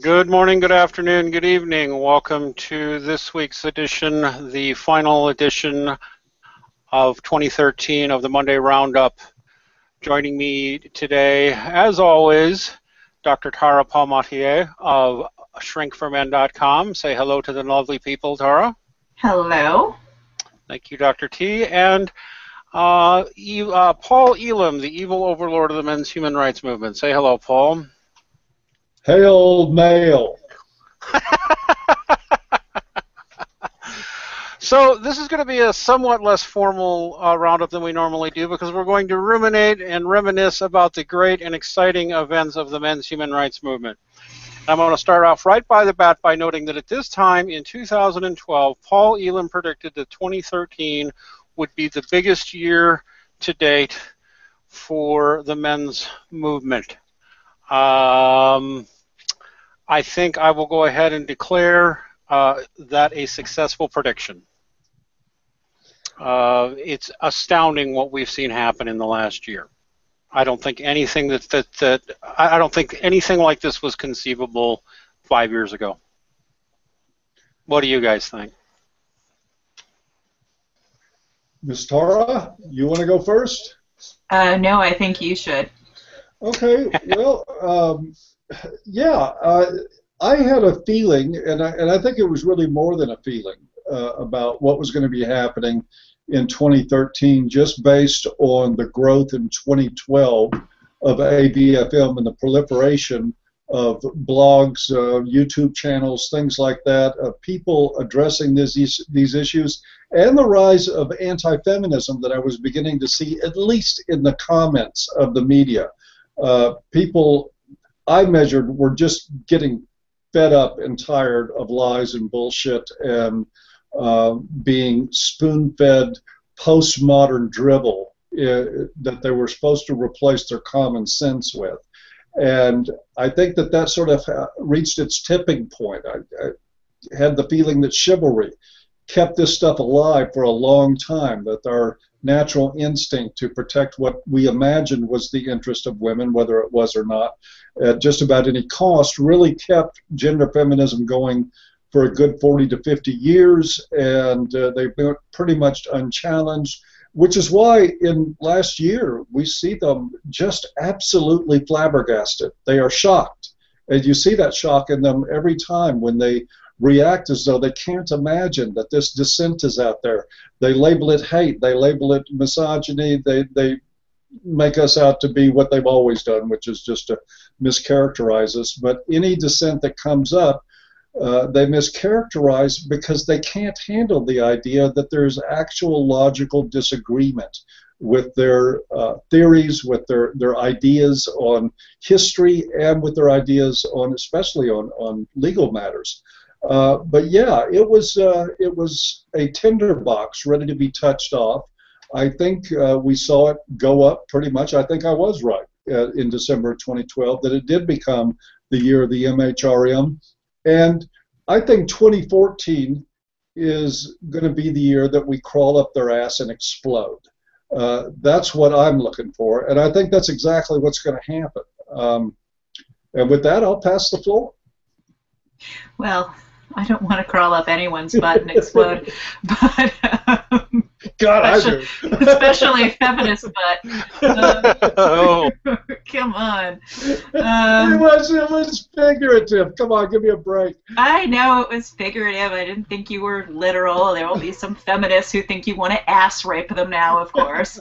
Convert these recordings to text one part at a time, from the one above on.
Good morning, good afternoon, good evening. Welcome to this week's edition, the final edition of 2013 of the Monday Roundup. Joining me today, as always, Dr. Tara Palmatier of shrinkformen.com. Say hello to the lovely people, Tara. Hello. Thank you, Dr. T. And Paul Elam, the evil overlord of the men's human rights movement. Say hello, Paul. Hey, old male. So this is going to be a somewhat less formal roundup than we normally do because we're going to ruminate and reminisce about the great and exciting events of the men's human rights movement. I'm going to start off right by the bat by noting that at this time in 2012, Paul Elam predicted that 2013 would be the biggest year to date for the men's movement. I think I will go ahead and declare that a successful prediction. It's astounding what we've seen happen in the last year. I don't think anything I don't think anything like this was conceivable 5 years ago. What do you guys think? Ms. Tara, you want to go first? No, I think you should. Okay, well, yeah, I had a feeling, and I think it was really more than a feeling about what was going to be happening in 2013, just based on the growth in 2012 of AVFM and the proliferation of blogs, YouTube channels, things like that, of people addressing these issues, and the rise of anti-feminism that I was beginning to see, at least in the comments of the media. People I measured were just getting fed up and tired of lies and bullshit and being spoon-fed postmodern drivel that they were supposed to replace their common sense with. And I think that sort of reached its tipping point. I had the feeling that chivalry kept this stuff alive for a long time, that our natural instinct to protect what we imagined was the interest of women, whether it was or not, at just about any cost, really kept gender feminism going for a good 40 to 50 years, and they've been pretty much unchallenged, which is why in last year we see them just absolutely flabbergasted. They are shocked, and you see that shock in them every time when they react as though they can't imagine that this dissent is out there. They label it hate, they label it misogyny, they make us out to be what they've always done, which is just to mischaracterize us. But any dissent that comes up, they mischaracterize because they can't handle the idea that there's actual logical disagreement with their theories, with their ideas on history, and with their ideas on, especially on legal matters. But yeah, it was a tinderbox ready to be touched off. I think we saw it go up pretty much. I think I was right in December of 2012 that it did become the year of the MHRM. And I think 2014 is going to be the year that we crawl up their ass and explode. That's what I'm looking for. And I think that's exactly what's going to happen. And with that, I'll pass the floor. Well, I don't want to crawl up anyone's butt and explode, but God, I do. Especially a feminist butt. Oh. Come on. It was figurative. Come on, give me a break. I know it was figurative. I didn't think you were literal. There will be some feminists who think you want to ass rape them now, of course.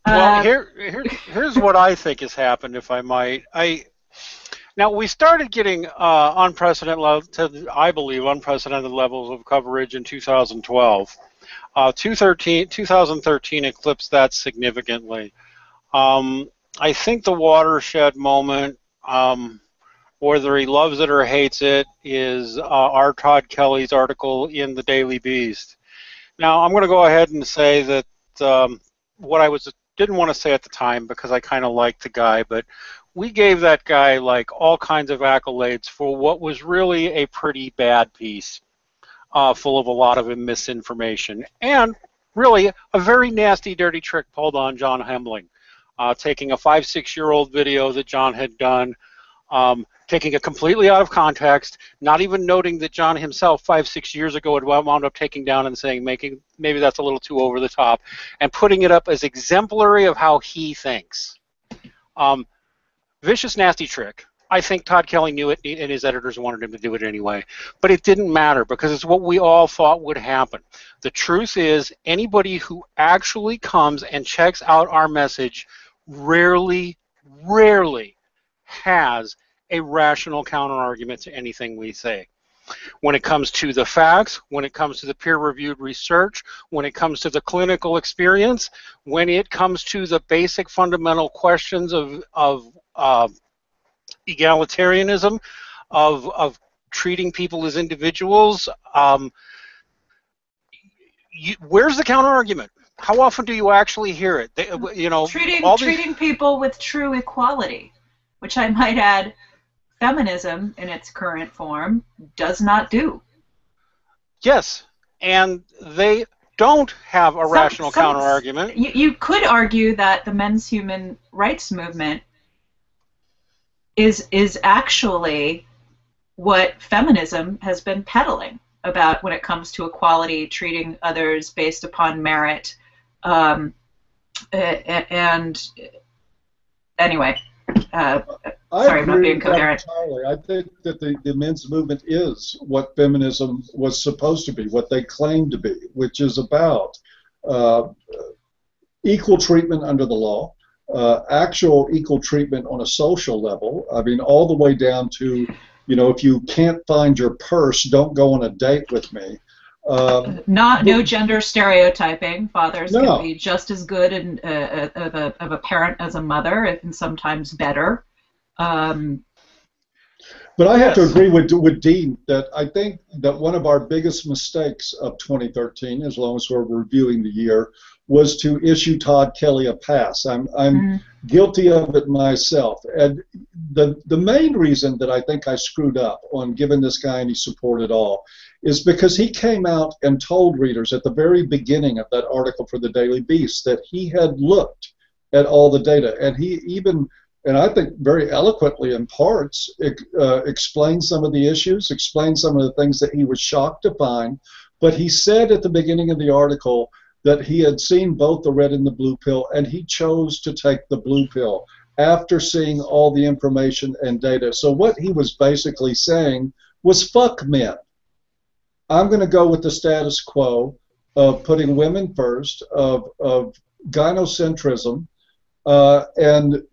Well, here's what I think has happened, if I might. Now, we started getting I believe, unprecedented levels of coverage in 2012. 2013 eclipsed that significantly. I think the watershed moment, whether he loves it or hates it, is R. Todd Kelly's article in the Daily Beast. Now, I'm going to go ahead and say that what I didn't want to say at the time because I kind of liked the guy, but we gave that guy like all kinds of accolades for what was really a pretty bad piece, full of a lot of misinformation and really a very nasty, dirty trick pulled on John Hembling. taking a 5, 6-year-old video that John had done, taking it completely out of context, not even noting that John himself 5, 6 years ago had wound up taking down and saying maybe that's a little too over the top, and putting it up as exemplary of how he thinks. Vicious, nasty trick. I think Todd Kelly knew it, and his editors wanted him to do it anyway. But it didn't matter because it's what we all thought would happen. The truth is, anybody who actually comes and checks out our message rarely has a rational counter-argument to anything we say. When it comes to the facts, when it comes to the peer-reviewed research, when it comes to the clinical experience, when it comes to the basic fundamental questions of egalitarianism, of treating people as individuals, where's the counter-argument? How often do you actually hear it? Treating people with true equality, which I might add, feminism in its current form does not do. Yes, and they don't have a rational counter-argument. You could argue that the men's human rights movement is actually what feminism has been peddling about when it comes to equality, treating others based upon merit, and anyway, sorry, I'm not being coherent. Entirely. I think that the men's movement is what feminism was supposed to be, what they claim to be, which is about equal treatment under the law, actual equal treatment on a social level. I mean, all the way down to, if you can't find your purse, don't go on a date with me. No gender stereotyping. Fathers can be just as good of a parent as a mother, and sometimes better. But I have to agree with Dean that I think that one of our biggest mistakes of 2013, as long as we're reviewing the year, was to issue Todd Kelly a pass. I'm guilty of it myself. And the main reason that I think I screwed up on giving this guy any support at all is because he came out and told readers at the very beginning of that article for the Daily Beast that he had looked at all the data, and he even, and I think very eloquently in parts, explained some of the issues, explained some of the things that he was shocked to find, but he said at the beginning of the article that he had seen both the red and the blue pill, and he chose to take the blue pill after seeing all the information and data. So what he was basically saying was, fuck men. I'm going to go with the status quo of putting women first, of gynocentrism, and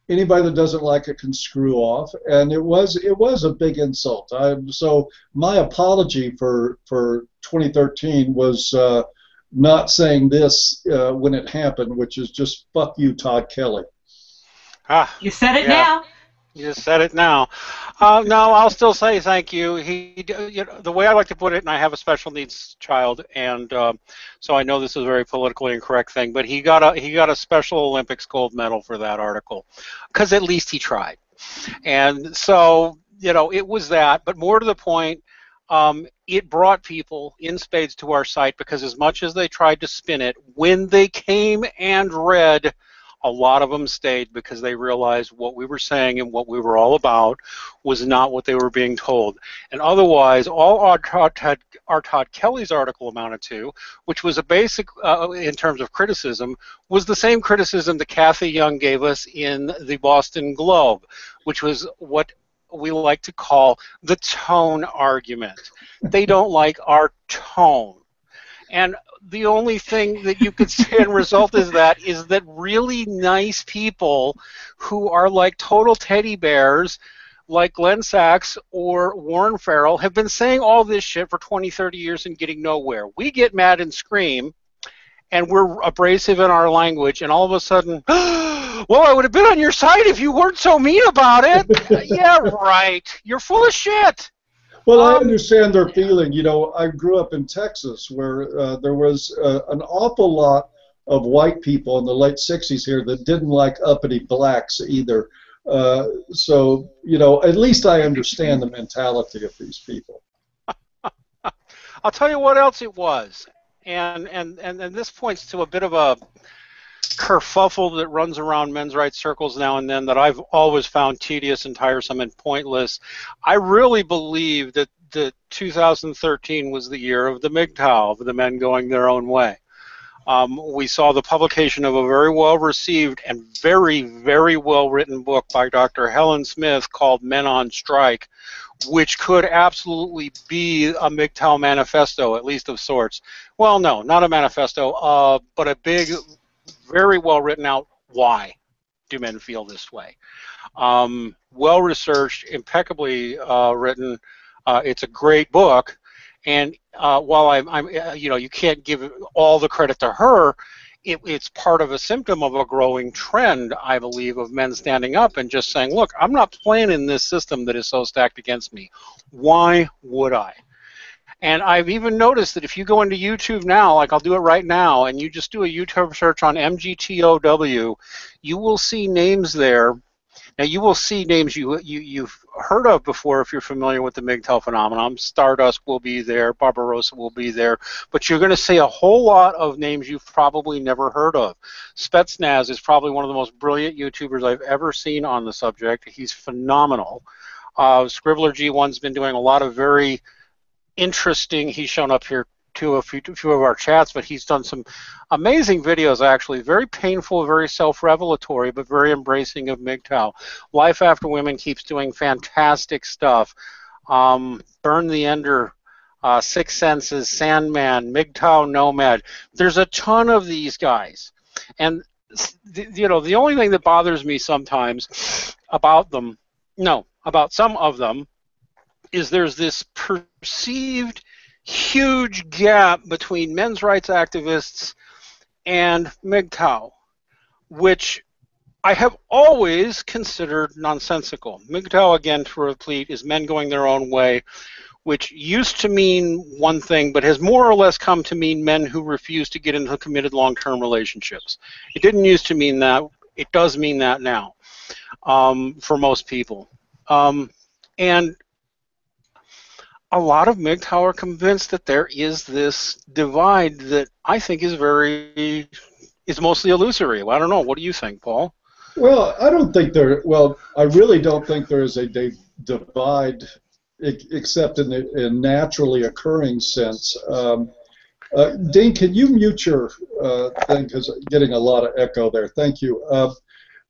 anybody that doesn't like it can screw off. And it was a big insult. So my apology for 2013 was not saying this when it happened, which is just fuck you, Todd Kelly. You said it now. You just said it now. No, I'll still say thank you. The way I like to put it, and I have a special needs child, and so I know this is a very politically incorrect thing, but he got a Special Olympics gold medal for that article, because at least he tried. And so it was that. But more to the point, it brought people in spades to our site, because as much as they tried to spin it, when they came and read, a lot of them stayed because they realized what we were saying and what we were all about was not what they were being told. And otherwise, all our Todd Kelly's article amounted to, which was a basic, in terms of criticism, was the same criticism that Kathy Young gave us in the Boston Globe, which was what we like to call the tone argument. They don't like our tone. And the only thing that you could say in result is that really nice people who are like total teddy bears, like Glenn Sachs or Warren Farrell, have been saying all this shit for 20, 30 years and getting nowhere. We get mad and scream, and we're abrasive in our language, and all of a sudden, well, I would have been on your side if you weren't so mean about it. Yeah, right. You're full of shit. Well, I understand their feeling. I grew up in Texas, where there was an awful lot of white people in the late 60s here that didn't like uppity blacks either. So, at least I understand the mentality of these people. I'll tell you what else it was. And this points to a bit of kerfuffle that runs around men's rights circles now and then that I've always found tedious and tiresome and pointless. I really believe that 2013 was the year of the MGTOW, of the men going their own way. We saw the publication of a very well-received and very, very well-written book by Dr. Helen Smith called Men on Strike, which could absolutely be a MGTOW manifesto, at least of sorts. Well, no, not a manifesto, but a big, very well-written out why do men feel this way. Well-researched, impeccably written. It's a great book. And while I'm you can't give all the credit to her, it's part of a symptom of a growing trend, I believe, of men standing up and just saying, look, I'm not playing in this system that is so stacked against me. Why would I? And I've even noticed that if you go into YouTube now, like I'll do it right now, and you just do a YouTube search on MGTOW, you will see names there. Now, you will see names you've heard of before if you're familiar with the MGTOW phenomenon. Stardust will be there, Barbarossa will be there, but you're going to see a whole lot of names you've probably never heard of. Spetsnaz is probably one of the most brilliant YouTubers I've ever seen on the subject. He's phenomenal. Scribbler G1's been doing a lot of very interesting, he's shown up here to a few of our chats, but he's done some amazing videos, actually, very painful, very self-revelatory, but very embracing of MGTOW. Life After Women keeps doing fantastic stuff. Burn the Ender, Six Senses, Sandman, MGTOW Nomad. There's a ton of these guys, and the only thing that bothers me sometimes about them, about some of them, is there's this perceived huge gap between men's rights activists and MGTOW, which I have always considered nonsensical. MGTOW, again, to repeat, is men going their own way, which used to mean one thing, but has more or less come to mean men who refuse to get into committed long-term relationships. It didn't used to mean that. It does mean that now for most people. And a lot of MGTOW are convinced that there is this divide that I think is mostly illusory. I don't know. What do you think, Paul? Well, I really don't think there is a divide except in a naturally occurring sense. Dean, can you mute your thing, because I'm getting a lot of echo there. Thank you.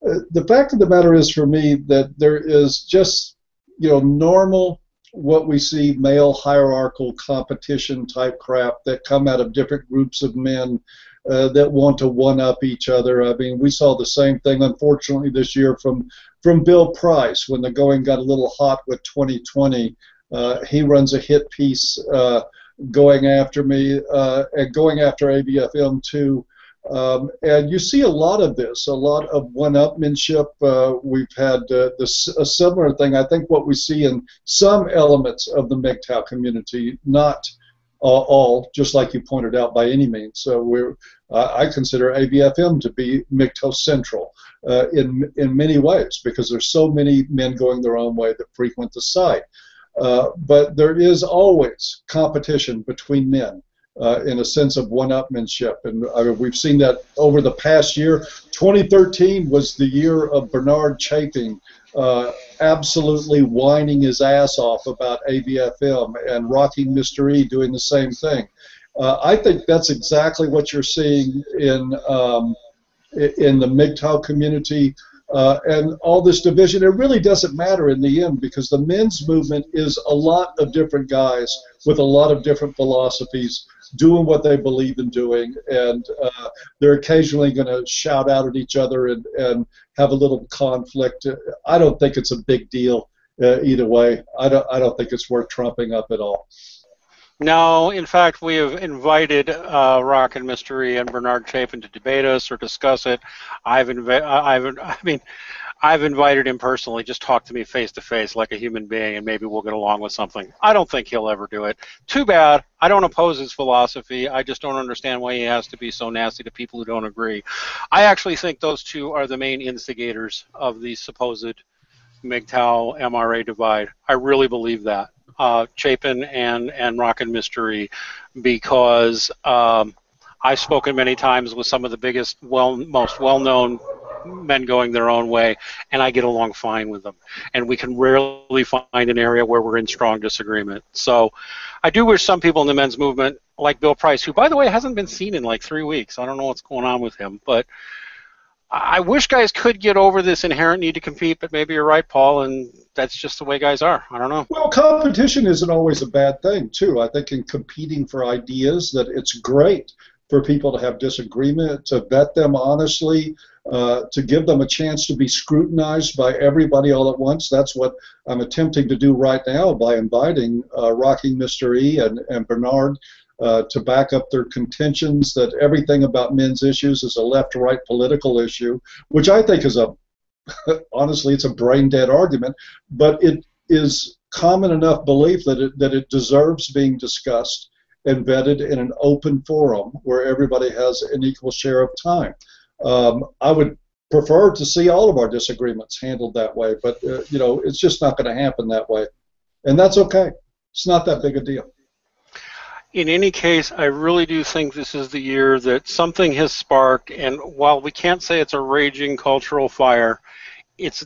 The fact of the matter is, for me, that there is just, normal, what we see, male hierarchical competition type crap that come out of different groups of men that want to one-up each other. I mean, we saw the same thing, unfortunately, this year from Bill Price when the going got a little hot with 2020. He runs a hit piece going after me and going after AVFM too. And you see a lot of this, a lot of one-upmanship. We've had a similar thing. I think what we see in some elements of the MGTOW community, not all, just like you pointed out, by any means. So I consider AVFM to be MGTOW central in many ways, because there's so many men going their own way that frequent the site. But there is always competition between men. In a sense of one-upmanship, and we've seen that over the past year. 2013 was the year of Bernard Chapin absolutely whining his ass off about AVFM, and Rocking Mr. E doing the same thing. I think that's exactly what you're seeing in the MGTOW community. And all this division, it really doesn't matter in the end, because the men's movement is a lot of different guys with a lot of different philosophies doing what they believe in doing, and they're occasionally going to shout out at each other and have a little conflict. I don't think it's a big deal either way. I don't think it's worth trumping up at all. No, in fact, we have invited Rockin' Mystery and Bernard Chapin to debate us or discuss it. I've invited him personally. Just talk to me face to face like a human being, and maybe we'll get along with something. I don't think he'll ever do it. Too bad. I don't oppose his philosophy. I just don't understand why he has to be so nasty to people who don't agree. I actually think those two are the main instigators of the supposed MGTOW MRA divide. I really believe that. Chapin and Rockin' Mystery, because I've spoken many times with some of the biggest, most well-known men going their own way, and I get along fine with them. And we can rarely find an area where we're in strong disagreement. So I do wish some people in the men's movement, like Bill Price, who, by the way, hasn't been seen in like 3 weeks. I don't know what's going on with him, but I wish guys could get over this inherent need to compete, but maybe you're right, Paul, and that's just the way guys are. I don't know. Well, competition isn't always a bad thing, too. I think in competing for ideas that it's great for people to have disagreement, to vet them honestly, to give them a chance to be scrutinized by everybody all at once. That's what I'm attempting to do right now by inviting Rocking Mr. E and Bernard to back up their contentions that everything about men's issues is a left-right political issue, which I think is honestly, it's a brain-dead argument, but it is common enough belief that it deserves being discussed and vetted in an open forum where everybody has an equal share of time. I would prefer to see all of our disagreements handled that way, but it's just not going to happen that way, and that's okay. It's not that big a deal. In any case, I really do think this is the year that something has sparked, and while we can't say it's a raging cultural fire, it's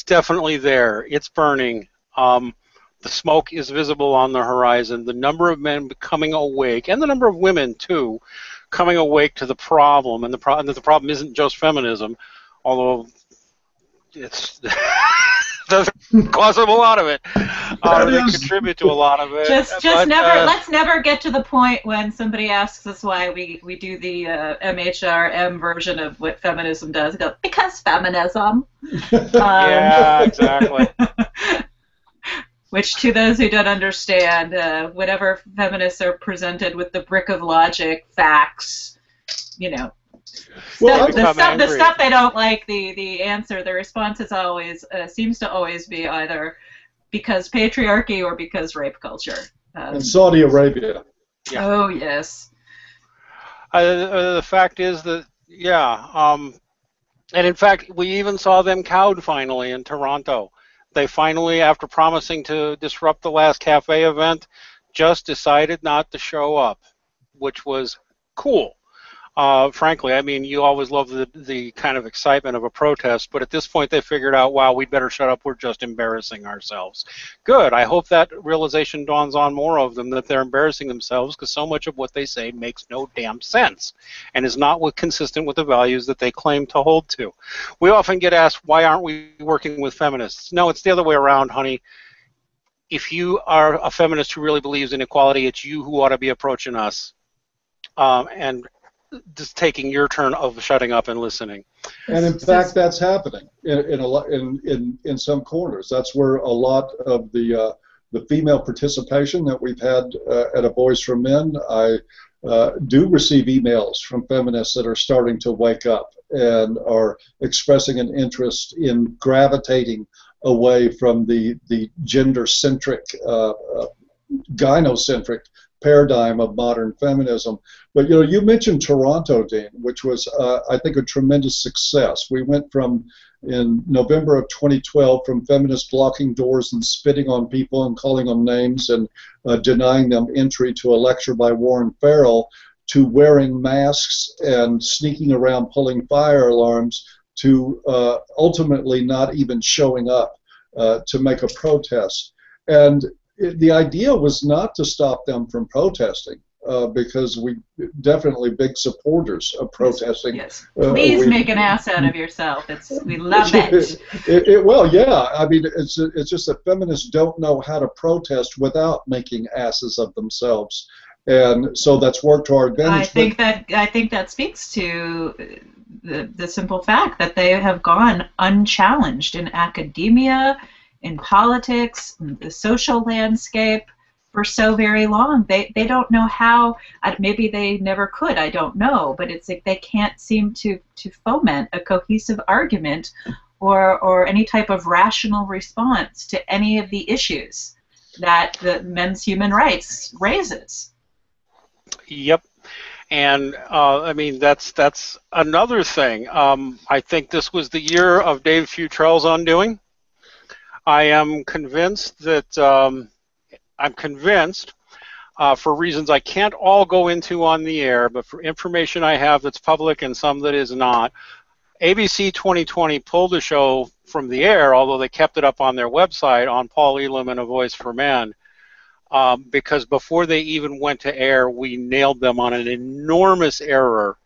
definitely there. It's burning. The smoke is visible on the horizon. The number of men becoming awake, and the number of women too, coming awake to the problem, and that the problem isn't just feminism, although it's doesn't cause them a lot of it. They contribute to a lot of it. Let's never get to the point when somebody asks us why we do the MHRM version of what feminism does. Go, because feminism. Yeah, exactly. Which, to those who don't understand, whenever feminists are presented with the brick of logic, facts, Well, the stuff they don't like, the answer, the response is always seems to always be either because patriarchy or because rape culture. In Saudi Arabia. Yeah. Oh yes. The fact is that and in fact we even saw them cowed finally in Toronto. They finally, after promising to disrupt the last cafe event, just decided not to show up, which was cool. Frankly, I mean, you always love the kind of excitement of a protest, but at this point they figured out, wow, we'd better shut up, we're just embarrassing ourselves. Good. I hope that realization dawns on more of them, that they're embarrassing themselves, because so much of what they say makes no damn sense and is not consistent with the values that they claim to hold to. We often get asked, why aren't we working with feminists? No, it's the other way around, honey. If you are a feminist who really believes in equality, it's you who ought to be approaching us. And just taking your turn of shutting up and listening. And in fact, that's happening in some corners. That's where a lot of the female participation that we've had at A Voice for Men, I do receive emails from feminists that are starting to wake up and are expressing an interest in gravitating away from the gender-centric, gynocentric paradigm of modern feminism. But you mentioned Toronto, Dean, which was I think a tremendous success. We went from, in November of 2012, from feminists blocking doors and spitting on people and calling them names and denying them entry to a lecture by Warren Farrell, to wearing masks and sneaking around pulling fire alarms, to ultimately not even showing up to make a protest. And the idea was not to stop them from protesting, because we definitely big supporters of protesting. Yes. Please make an ass out of yourself. We love it. Well, yeah. I mean, it's just that feminists don't know how to protest without making asses of themselves, and so that's worked to our advantage. I think that speaks to the simple fact that they have gone unchallenged in academia, in politics, in the social landscape for so very long. They don't know how, maybe they never could, I don't know, but it's like they can't seem to foment a cohesive argument or any type of rational response to any of the issues that the men's human rights raises. Yep. And I mean, that's another thing. I think this was the year of Dave Futrell's undoing. I am convinced that for reasons I can't all go into on the air, but for information I have that's public and some that is not, ABC 2020 pulled the show from the air, although they kept it up on their website on Paul Elam and A Voice for Men, because before they even went to air, we nailed them on an enormous error.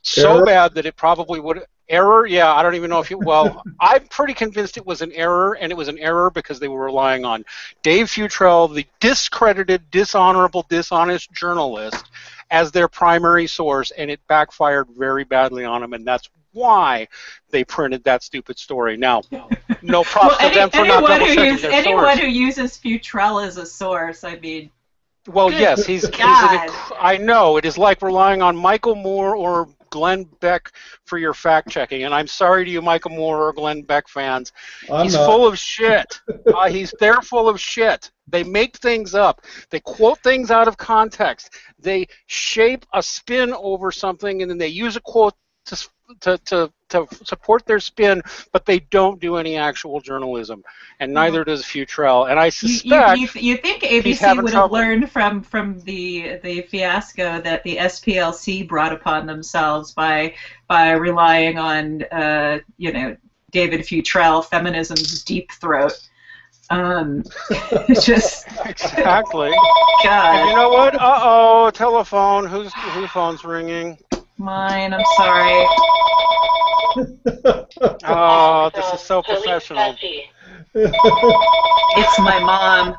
So bad that it probably would... Error? Yeah, I don't even know if you... Well, I'm pretty convinced it was an error, and it was an error because they were relying on Dave Futrell, the discredited, dishonorable, dishonest journalist, as their primary source, and it backfired very badly on them, and that's why they printed that stupid story. Now, no props to them for not double-checking their anyone who uses Futrell as a source, I mean... Well, yes, he's I know. It is like relying on Michael Moore or Glenn Beck for your fact-checking, and I'm sorry to you, Michael Moore or Glenn Beck fans. He's full of shit. They're full of shit. They make things up. They quote things out of context. They shape a spin over something, and then they use a quote to support their spin, but they don't do any actual journalism, and neither does Futrell. And I suspect you think ABC would have learned from the fiasco that the SPLC brought upon themselves by relying on David Futrell, feminism's deep throat. Just exactly. God. And you know what? Uh-oh, telephone. Whose phone's ringing? Mine. I'm sorry. Oh, this is so professional. It's my mom.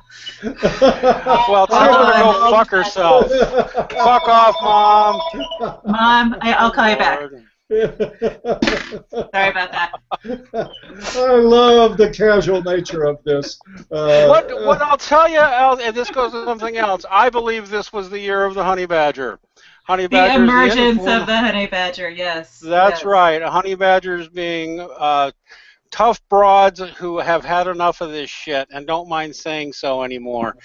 Well, tell her to go fuck herself. Fuck off, Mom. Mom, I'll call you back. Sorry about that. I love the casual nature of this. What I'll tell you, and this goes to something else, I believe this was the year of the honey badger. Honey badgers, the emergence of the honey badger, yes. That's right. Honey badgers being tough broads who have had enough of this shit and don't mind saying so anymore.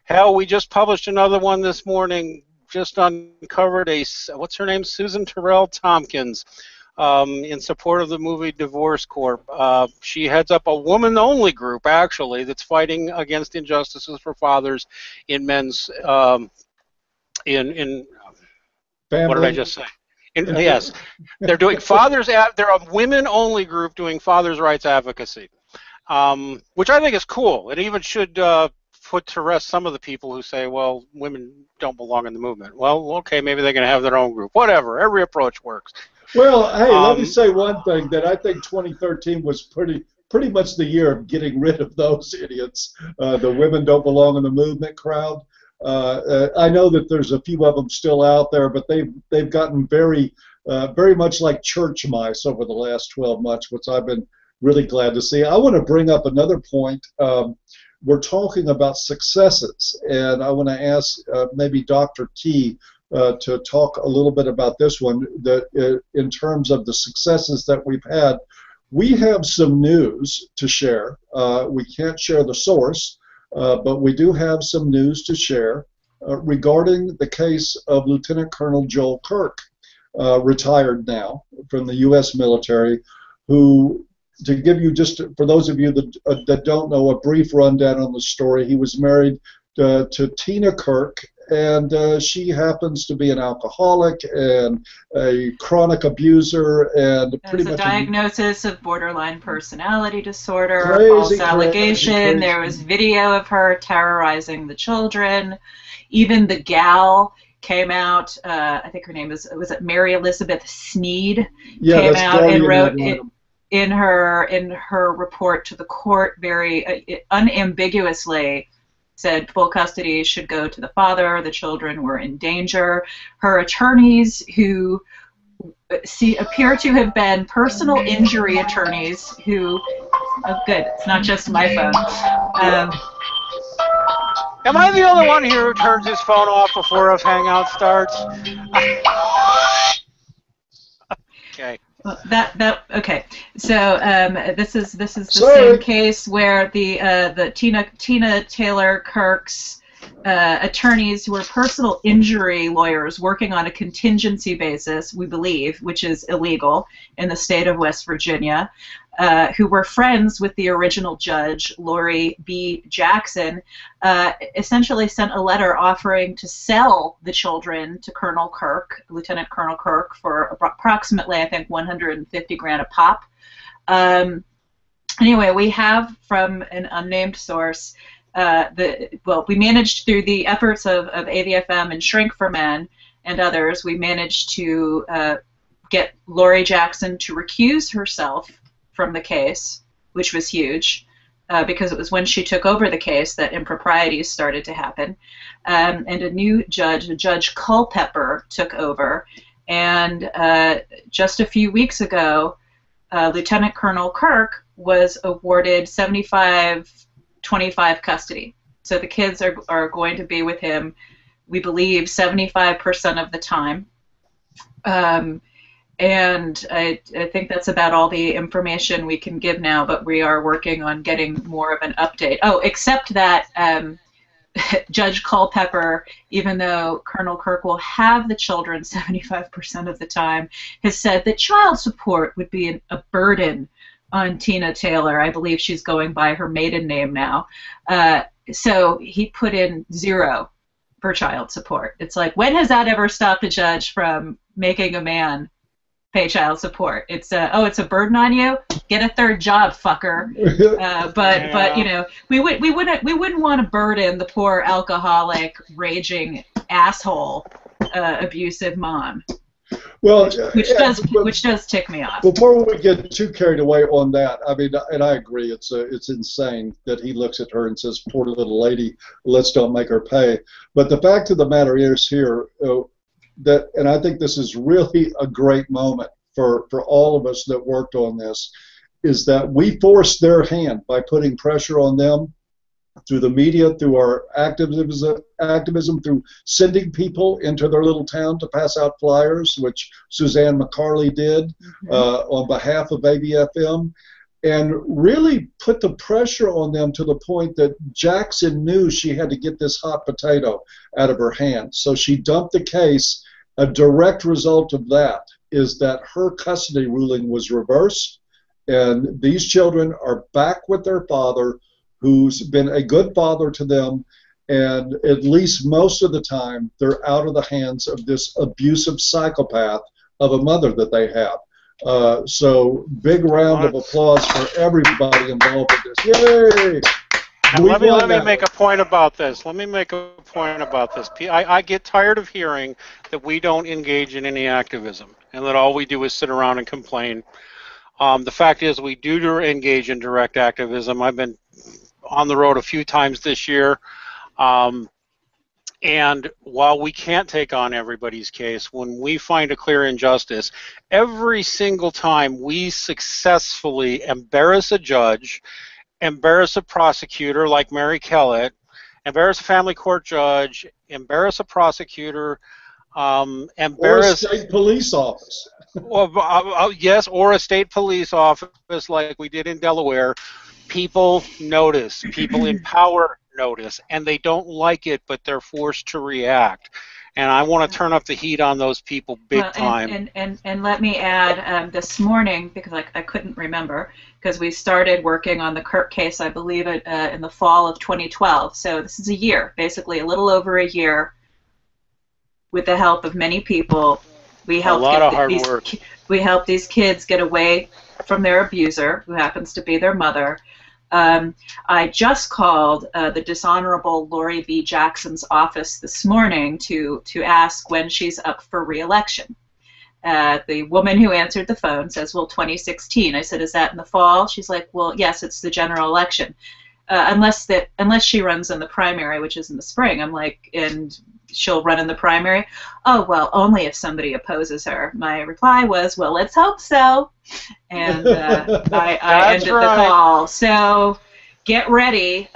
Hell, we just published another one this morning, just uncovered what's her name? Susan Terrell Tompkins, in support of the movie Divorce Corp. She heads up a woman-only group, actually, that's fighting against injustices for fathers in men's... Family. What did I just say? Yes, they're doing they're a women-only group doing fathers' rights advocacy, which I think is cool. It even should put to rest some of the people who say, well, women don't belong in the movement. Well, okay, maybe they can have their own group. Whatever, every approach works. Well, hey, let me say one thing, that I think 2013 was pretty much the year of getting rid of those idiots, the women don't belong in the movement crowd. I know that there's a few of them still out there, but they've gotten very much like church mice over the last 12 months, which I've been really glad to see. I want to bring up another point. We're talking about successes, and I want to ask maybe Dr. T to talk a little bit about this one, that in terms of the successes that we've had. We have some news to share. We can't share the source, but we do have some news to share regarding the case of Lieutenant Colonel Joel Kirk, retired now from the U.S. military, who, to give you just, for those of you that don't know, a brief rundown on the story, he was married to Tina Kirk, and she happens to be an alcoholic and a chronic abuser, and pretty much a diagnosis of borderline personality disorder, crazy, false allegation. Crazy. There was video of her terrorizing the children. Even the gal came out. I think her name was it Mary Elizabeth Sneed? Yeah, came out and wrote in her report to the court very unambiguously. Said full custody should go to the father. The children were in danger. Her attorneys, who appear to have been personal injury attorneys, who, oh good, it's not just my phone. Am I the only one here who turns his phone off before us Hangout starts? Okay. Well, okay. So this is the same case where the Tina Taylor Kirk's attorneys who were personal injury lawyers working on a contingency basis, we believe, which is illegal in the state of West Virginia, who were friends with the original judge, Lori B. Jackson, essentially sent a letter offering to sell the children to Colonel Kirk, Lieutenant Colonel Kirk, for approximately, I think, 150 grand a pop. Anyway, we have from an unnamed source, we managed through the efforts of AVFM and Shrink for Men and others, we managed to get Lori Jackson to recuse herself from the case, which was huge, because it was when she took over the case that improprieties started to happen. And a new judge, Judge Culpepper, took over. And just a few weeks ago, Lieutenant Colonel Kirk was awarded 75-25 custody. So the kids are going to be with him, we believe, 75% of the time. And I think that's about all the information we can give now, but we are working on getting more of an update. Oh, except that Judge Culpepper, even though Colonel Kirk will have the children 75% of the time, has said that child support would be a burden on Tina Taylor. I believe she's going by her maiden name now. So he put in 0 for child support. It's like, when has that ever stopped a judge from making a man pay child support? It's it's a burden on you. Get a third job, fucker. But you know, we wouldn't want to burden the poor alcoholic, raging asshole, abusive mom. Well, which does tick me off. Before we get too carried away on that, I mean, and I agree, it's insane that he looks at her and says, "Poor little lady, let's don't make her pay." But the fact of the matter is here. And I think this is really a great moment for all of us that worked on this, is that we forced their hand by putting pressure on them through the media, through our activism, through sending people into their little town to pass out flyers, which Suzanne McCarley did on behalf of AVFM, and really put the pressure on them to the point that Jackson knew she had to get this hot potato out of her hands. So she dumped the case. A direct result of that is that her custody ruling was reversed, and these children are back with their father, who's been a good father to them, and at least most of the time they're out of the hands of this abusive psychopath of a mother that they have. So big round of applause for everybody involved in this. Yay! And let me make a point about this. I get tired of hearing that we don't engage in any activism and that all we do is sit around and complain. The fact is we do engage in direct activism. I've been on the road a few times this year. And while we can't take on everybody's case, when we find a clear injustice, every single time we successfully embarrass a judge, embarrass a prosecutor like Mary Kellett, embarrass a family court judge, embarrass a prosecutor, embarrass or a state police office. Yes, or a state police office like we did in Delaware. People notice, people in power notice, and they don't like it, but they're forced to react. And I want to turn up the heat on those people big time. And let me add, this morning, because I couldn't remember, because we started working on the Kirk case, I believe, in the fall of 2012. So this is a year, basically a little over a year, with the help of many people. We helped we helped these kids get away from their abuser, who happens to be their mother. I just called the dishonorable Lori B. Jackson's office this morning to ask when she's up for re-election. The woman who answered the phone says, well, 2016. I said, is that in the fall? She's like, well, yes, it's the general election. Unless she runs in the primary, which is in the spring. I'm like, and she'll run in the primary? Oh, well, only if somebody opposes her. My reply was, well, let's hope so. And I ended the call. So, get ready,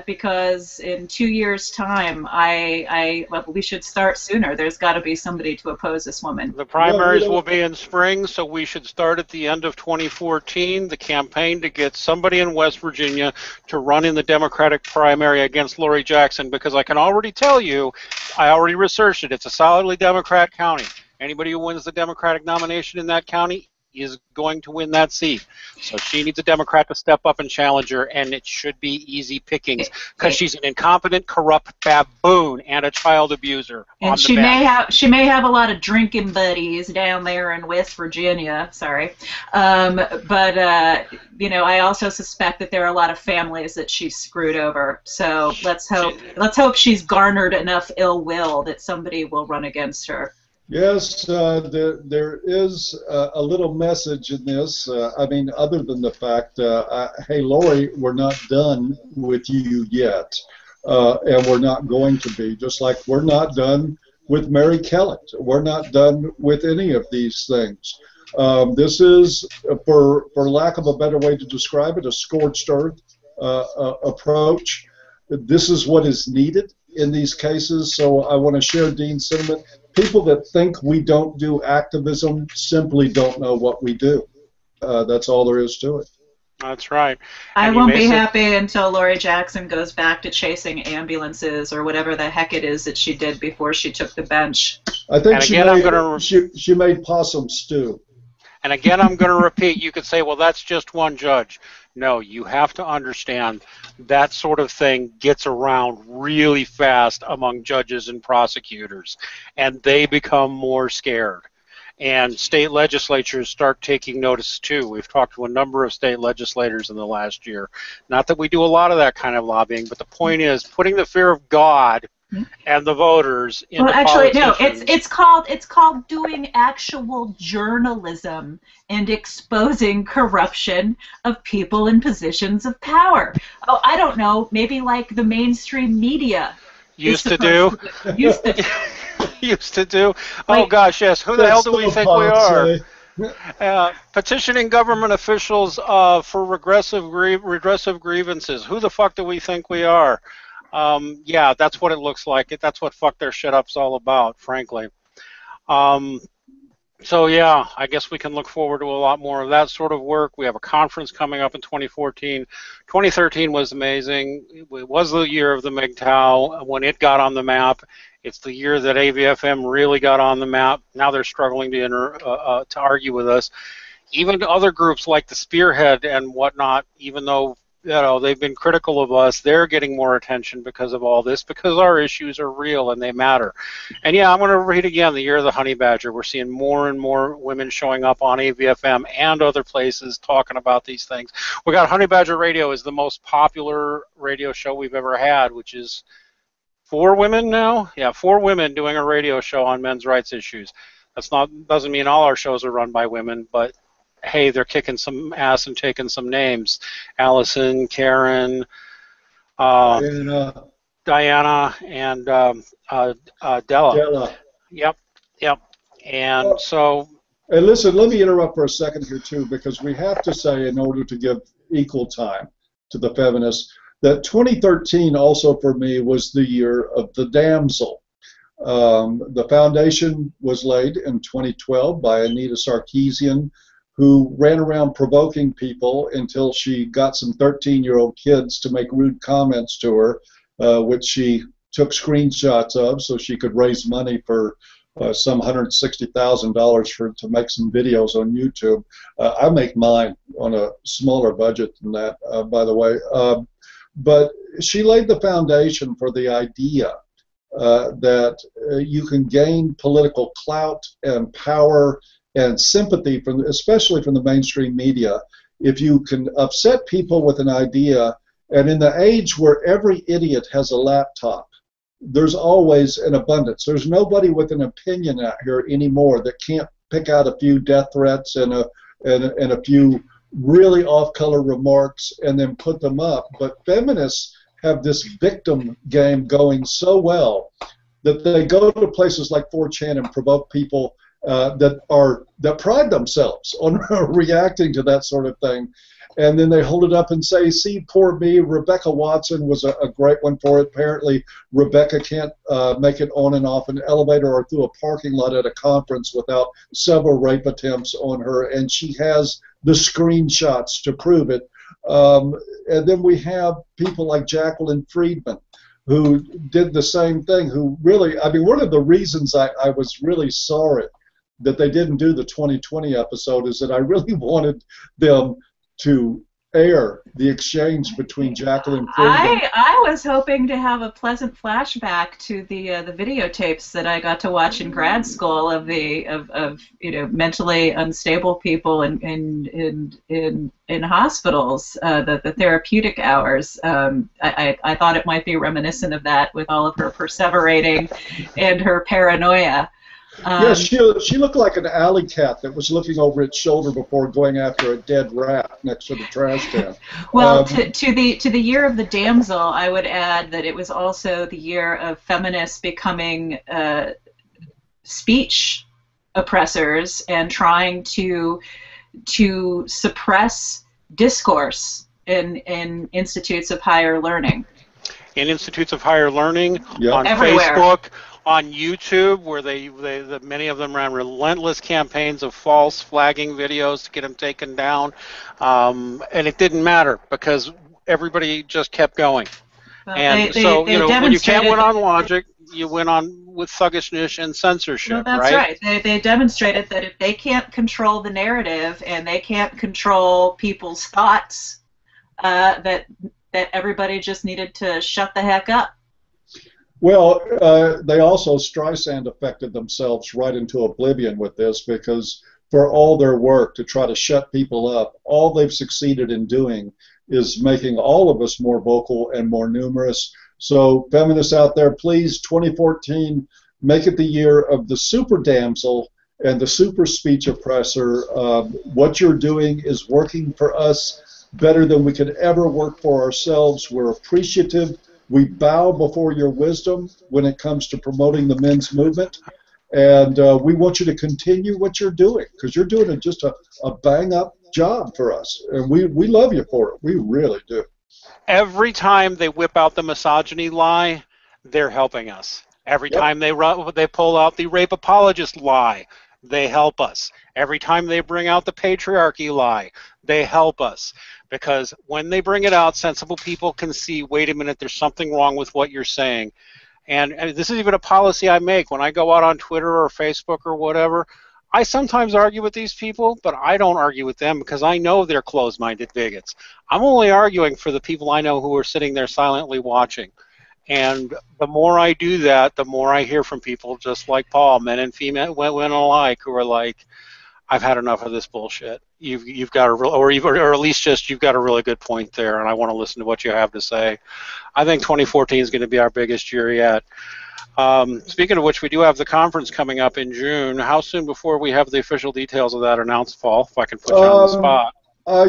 because in 2 years' time, well, we should start sooner. There's got to be somebody to oppose this woman. The primaries will be in spring, so we should start at the end of 2014, the campaign to get somebody in West Virginia to run in the Democratic primary against Lori Jackson, because I can already tell you, I already researched it, it's a solidly Democrat county. Anybody who wins the Democratic nomination in that county is going to win that seat. So she needs a Democrat to step up and challenge her, and it should be easy pickings because she's an incompetent, corrupt baboon and a child abuser. And she may have a lot of drinking buddies down there in West Virginia. Sorry, but you know, I also suspect that there are a lot of families that she's screwed over. So let's hope she's garnered enough ill will that somebody will run against her. Yes, there is a little message in this. I mean, other than the fact, hey, Lori, we're not done with you yet, and we're not going to be, just like we're not done with Mary Kellett. We're not done with any of these things. This is, for lack of a better way to describe it, a scorched earth approach. This is what is needed in these cases, so I want to share Dean's sentiment. People that think we don't do activism simply don't know what we do. That's all there is to it. That's right. I won't be happy until Lori Jackson goes back to chasing ambulances or whatever the heck it is that she did before she took the bench. I think she made possum stew. And again, I'm going to repeat, you could say, well, that's just one judge. No, you have to understand that sort of thing gets around really fast among judges and prosecutors, and they become more scared. And state legislatures start taking notice, too. We've talked to a number of state legislators in the last year. Not that we do a lot of that kind of lobbying, but the point is putting the fear of God and the voters into politicians. No, it's called doing actual journalism and exposing corruption of people in positions of power. Oh, I don't know, maybe like the mainstream media used to do. Used to do. Used to do. Oh gosh, yes. Who the hell do we think we are? Petitioning government officials for regressive grievances. Who the fuck do we think we are? Yeah, that's what it looks like. That's what fuck their shit up's all about, frankly. So yeah, I guess we can look forward to a lot more of that sort of work. We have a conference coming up in 2014. 2013 was amazing. It was the year of the MGTOW when it got on the map. It's the year that AVFM really got on the map. Now they're struggling to argue with us. Even other groups like the Spearhead and whatnot, even though they've been critical of us, they're getting more attention because of all this, because our issues are real and they matter. And yeah, I'm going to read again, the year of the honey badger. We're seeing more and more women showing up on AVFM and other places talking about these things. We got Honey Badger Radio is the most popular radio show we've ever had, which is 4 women now? Yeah, 4 women doing a radio show on men's rights issues. Doesn't mean all our shows are run by women, but hey, they're kicking some ass and taking some names. Allison, Karen, Diana, and Della. Yep. And so... And listen, let me interrupt for a second here, too, because we have to say, in order to give equal time to the feminists, that 2013 also for me was the year of the damsel. The foundation was laid in 2012 by Anita Sarkeesian, who ran around provoking people until she got some 13-year-old kids to make rude comments to her, which she took screenshots of so she could raise money for some $160,000 to make some videos on YouTube. I make mine on a smaller budget than that, by the way. But she laid the foundation for the idea that you can gain political clout and power and sympathy, especially from the mainstream media, if you can upset people with an idea. And in the age where every idiot has a laptop, there's always an abundance. There's nobody with an opinion out here anymore that can't pick out a few death threats and a few really off-color remarks and then put them up. But feminists have this victim game going so well that they go to places like 4chan and provoke people that pride themselves on reacting to that sort of thing. and then they hold it up and say, see, poor me. Rebecca Watson was a great one for it. Apparently, Rebecca can't make it on and off an elevator or through a parking lot at a conference without several rape attempts on her, and she has the screenshots to prove it. And then we have people like Jacqueline Friedman, who did the same thing, who really, I mean, one of the reasons I was really sorry that they didn't do the 2020 episode is that I really wanted them to air the exchange between Jacqueline Friedman. I was hoping to have a pleasant flashback to the videotapes that I got to watch in grad school of mentally unstable people in hospitals, the therapeutic hours. I thought it might be reminiscent of that with all of her perseverating and her paranoia. Yes, she looked like an alley cat that was looking over its shoulder before going after a dead rat next to the trash can. Well, to the year of the damsel, I would add that it was also the year of feminists becoming speech oppressors and trying to suppress discourse in institutes of higher learning. In institutes of higher learning, yep. On Everywhere. Facebook, on YouTube, where many of them ran relentless campaigns of false flagging videos to get them taken down, and it didn't matter because everybody just kept going. Well, and so, when you can't win on logic, you win on with thuggishness and censorship, well, that's right. They demonstrated that if they can't control the narrative and they can't control people's thoughts, that everybody just needed to shut the heck up. Well, they also Streisand affected themselves right into oblivion with this, because for all their work to try to shut people up, all they've succeeded in doing is making all of us more vocal and more numerous. So feminists out there, please, 2014, make it the year of the super damsel and the super speech oppressor. What you're doing is working for us better than we could ever work for ourselves. We're appreciative. We bow before your wisdom when it comes to promoting the men's movement, and we want you to continue what you're doing, because you're doing just a bang-up job for us, and we love you for it. We really do. Every time they whip out the misogyny lie, they're helping us. Every time they pull out the rape apologist lie, they help us. Every time they bring out the patriarchy lie, they help us. Because when they bring it out, sensible people can see, wait a minute, there's something wrong with what you're saying. And this is even a policy I make. When I go out on Twitter or Facebook or whatever, I sometimes argue with these people, but I don't argue with them because I know they're closed-minded bigots. I'm only arguing for the people I know who are sitting there silently watching. And the more I do that, the more I hear from people just like Paul, men and female, women alike, who are like, I've had enough of this bullshit. You've got a real, or at least just you've got a really good point there, and I want to listen to what you have to say. I think 2014 is going to be our biggest year yet. Speaking of which, we do have the conference coming up in June. How soon before we have the official details of that announced, Paul? If I can put you on the spot.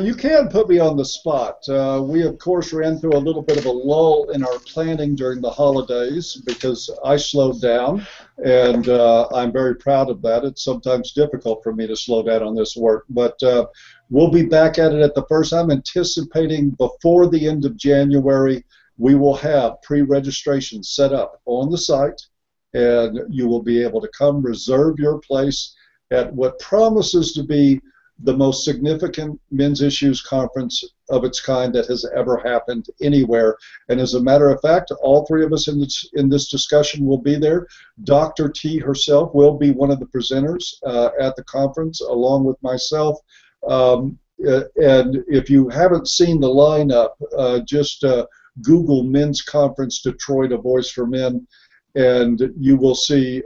You can put me on the spot. We, of course, ran through a little bit of a lull in our planning during the holidays because I slowed down, and I'm very proud of that. It's sometimes difficult for me to slow down on this work, but we'll be back at it at the first. I'm anticipating before the end of January, we will have pre-registration set up on the site, and you will be able to come reserve your place at what promises to be the most significant men's issues conference of its kind that has ever happened anywhere. And as a matter of fact, all three of us in this discussion will be there. Dr. T herself will be one of the presenters at the conference, along with myself. And if you haven't seen the lineup, just Google Men's Conference Detroit, A Voice for Men, and you will see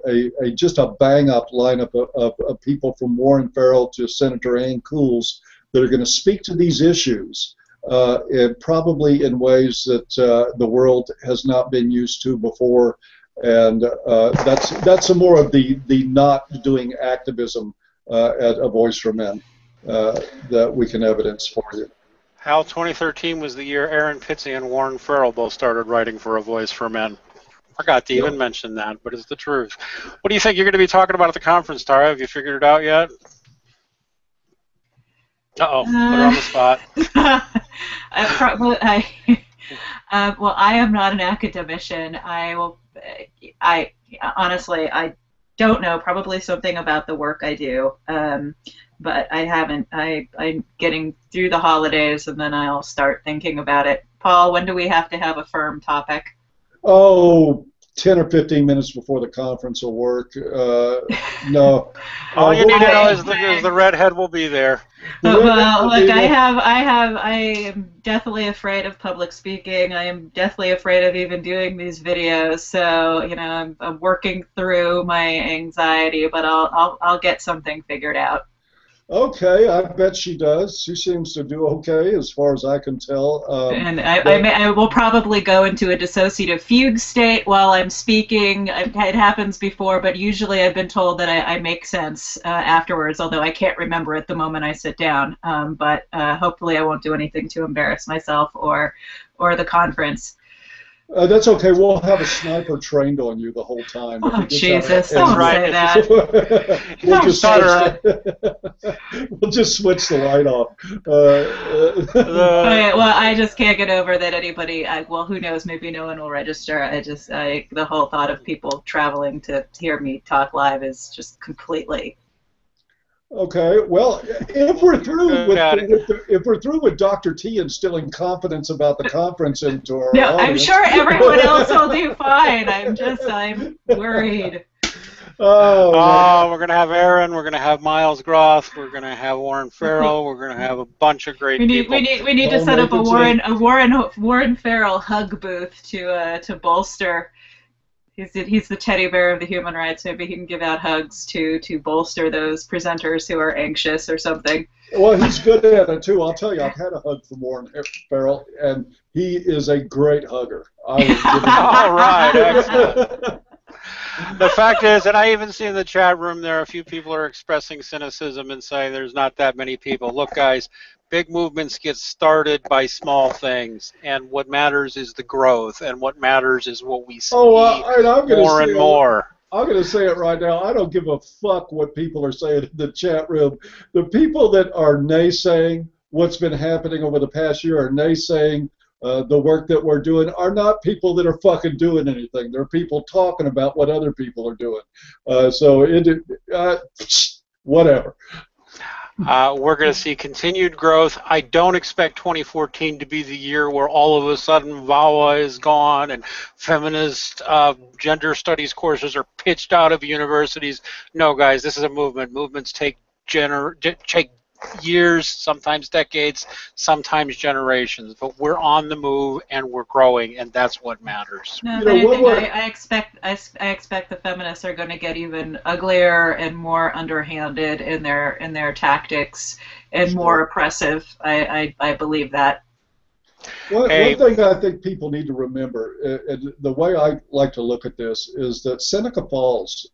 just a bang-up lineup of people from Warren Farrell to Senator Ann Cools that are going to speak to these issues, and probably in ways that the world has not been used to before. And that's some more of the not doing activism at A Voice for Men that we can evidence for you. Hal, 2013 was the year Aaron Pizzey and Warren Farrell both started writing for A Voice for Men. Forgot to even mention that, but it's the truth. What do you think you're going to be talking about at the conference, Tara? Have you figured it out yet? Uh-oh, put her on the spot. Well, I am not an academician. I honestly, I don't know, probably something about the work I do, but I haven't. I'm getting through the holidays, and then I'll start thinking about it. Paul, when do we have to have a firm topic? Oh, 10 or 15 minutes before the conference will work. No. All you need to know is the redhead will be there. Well, look, I am deathly afraid of public speaking. I am deathly afraid of even doing these videos. So, you know, I'm working through my anxiety, but I'll get something figured out. Okay, I bet she does. She seems to do okay, as far as I can tell. And I will probably go into a dissociative fugue state while I'm speaking. It happens before, but usually I've been told that I make sense afterwards, although I can't remember at the moment I sit down. But hopefully I won't do anything to embarrass myself or the conference. That's okay. We'll have a sniper trained on you the whole time. Oh, Jesus, don't say that. We'll just switch the light off. Okay, well, I just can't get over that anybody, well, who knows, maybe no one will register. The whole thought of people traveling to hear me talk live is just completely... Okay, well, if we're through with Dr. T instilling confidence about the conference into our audience, I'm sure everyone else will do fine. I'm worried. Oh, we're going to have Aaron, we're going to have Miles Groth, we're going to have Warren Farrell, we're going to have a bunch of great people. We need to set up a Warren Farrell hug booth to bolster. He's the teddy bear of the human rights. Maybe he can give out hugs to bolster those presenters who are anxious or something. Well, he's good at it too. I'll tell you, I've had a hug from Warren Farrell, and he is a great hugger. All right, excellent. The fact is, and I even see in the chat room there, a few people are expressing cynicism and saying there's not that many people. Look, guys, big movements get started by small things, and what matters is the growth, and what matters is what we see more and more. I'm going to say it right now. I don't give a fuck what people are saying in the chat room. The people that are naysaying what's been happening over the past year, are naysaying the work that we're doing, are not people that are fucking doing anything. They're people talking about what other people are doing. Whatever. We're going to see continued growth. I don't expect 2014 to be the year where all of a sudden VAWA is gone and feminist gender studies courses are pitched out of universities. No, guys, this is a movement. Movements take years, sometimes decades, sometimes generations, but we're on the move and we're growing, and that's what matters. No, if anything, I expect the feminists are going to get even uglier and more underhanded in their tactics and more oppressive. I believe that. One thing I think people need to remember, and the way I like to look at this, is that Seneca Falls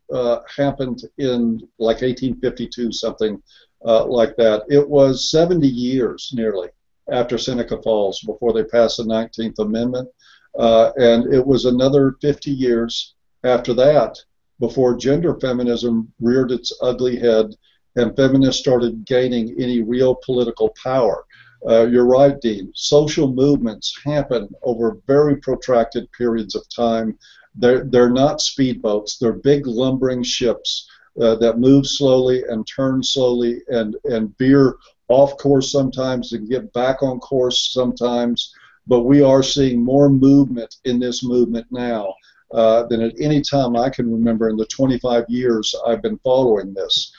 happened in like 1852, something like that. It was 70 years nearly after Seneca Falls before they passed the 19th Amendment, and it was another 50 years after that before gender feminism reared its ugly head and feminists started gaining any real political power. You're right, Dean. Social movements happen over very protracted periods of time. They're not speedboats. They're big lumbering ships that move slowly and turn slowly and veer off course sometimes and get back on course sometimes. But we are seeing more movement in this movement now than at any time I can remember in the 25 years I've been following this.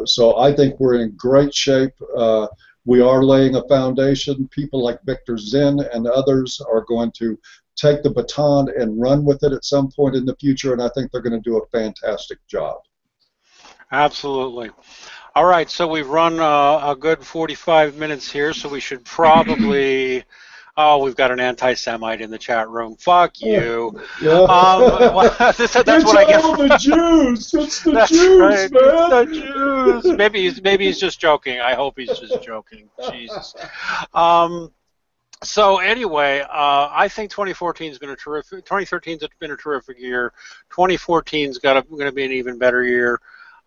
So I think we're in great shape. We are laying a foundation. People like Victor Zinn and others are going to take the baton and run with it at some point in the future, and I think they're going to do a fantastic job. Absolutely. All right, so we've run a good 45 minutes here, so we should probably... Oh, we've got an anti-Semite in the chat room. Fuck you. Yeah. That's it's what I get. All the Jews. It's the That's Jews, right. man. It's the Jews. Maybe he's just joking. I hope he's just joking. Jesus. So anyway, I think 2014 has been a terrific. 2013 has been a terrific year. 2014 is going to be an even better year.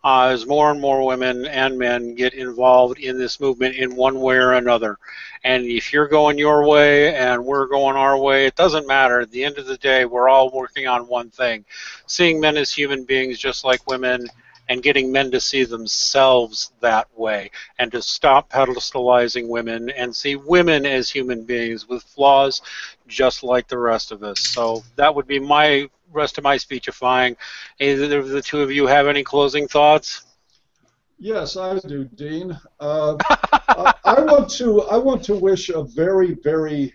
as more and more women and men get involved in this movement in one way or another. And if you're going your way and we're going our way, it doesn't matter. At the end of the day, we're all working on one thing, seeing men as human beings just like women, and getting men to see themselves that way, and to stop pedestalizing women and see women as human beings with flaws just like the rest of us. So that would be my rest of my speechifying. Either of the two of you have any closing thoughts? Yes, I do, Dean. I want to wish a very, very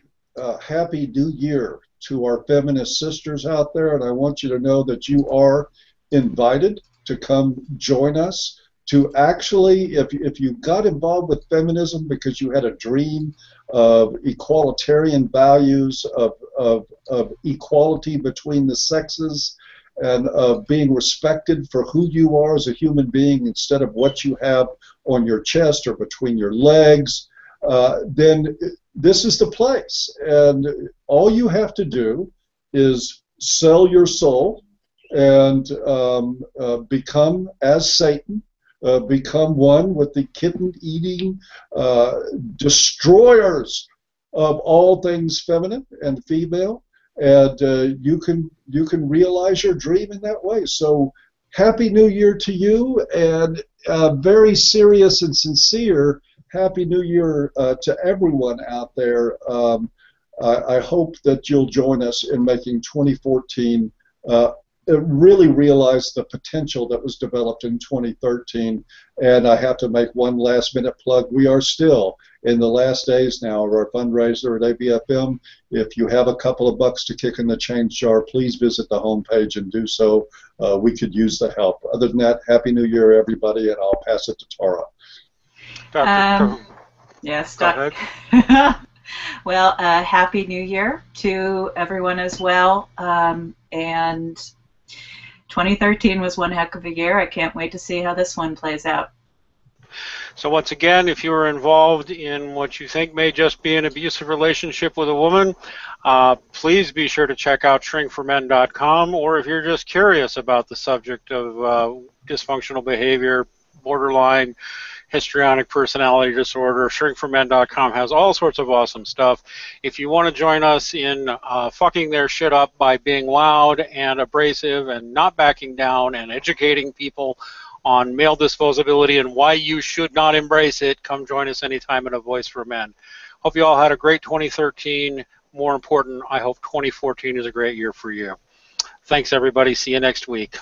happy New Year to our feminist sisters out there, and I want you to know that you are invited to come join us, to actually, if you got involved with feminism because you had a dream of equalitarian values, of equality between the sexes, and of being respected for who you are as a human being instead of what you have on your chest or between your legs, then this is the place. And all you have to do is sell your soul and become as Satan, become one with the kitten-eating destroyers of all things feminine and female, and you can realize your dream in that way. So Happy New Year to you, and very serious and sincere Happy New Year to everyone out there. I hope that you'll join us in making 2014 really realize the potential that was developed in 2013. And I have to make one last-minute plug. We are still in the last days now of our fundraiser at AVFM. If you have a couple of bucks to kick in the change jar, please visit the homepage and do so. We could use the help. Other than that, Happy New Year, everybody, and I'll pass it to Tara. Yes, Go ahead. Well, Happy New Year to everyone as well. And 2013 was one heck of a year. I can't wait to see how this one plays out. So once again, if you are involved in what you think may just be an abusive relationship with a woman, please be sure to check out shrinkformen.com, or if you're just curious about the subject of dysfunctional behavior, borderline histrionic personality disorder, shrinkformen.com has all sorts of awesome stuff. If you want to join us in fucking their shit up by being loud and abrasive and not backing down and educating people on male disposability and why you should not embrace it, come join us anytime at A Voice for Men. Hope you all had a great 2013. More important, I hope 2014 is a great year for you. Thanks, everybody. See you next week.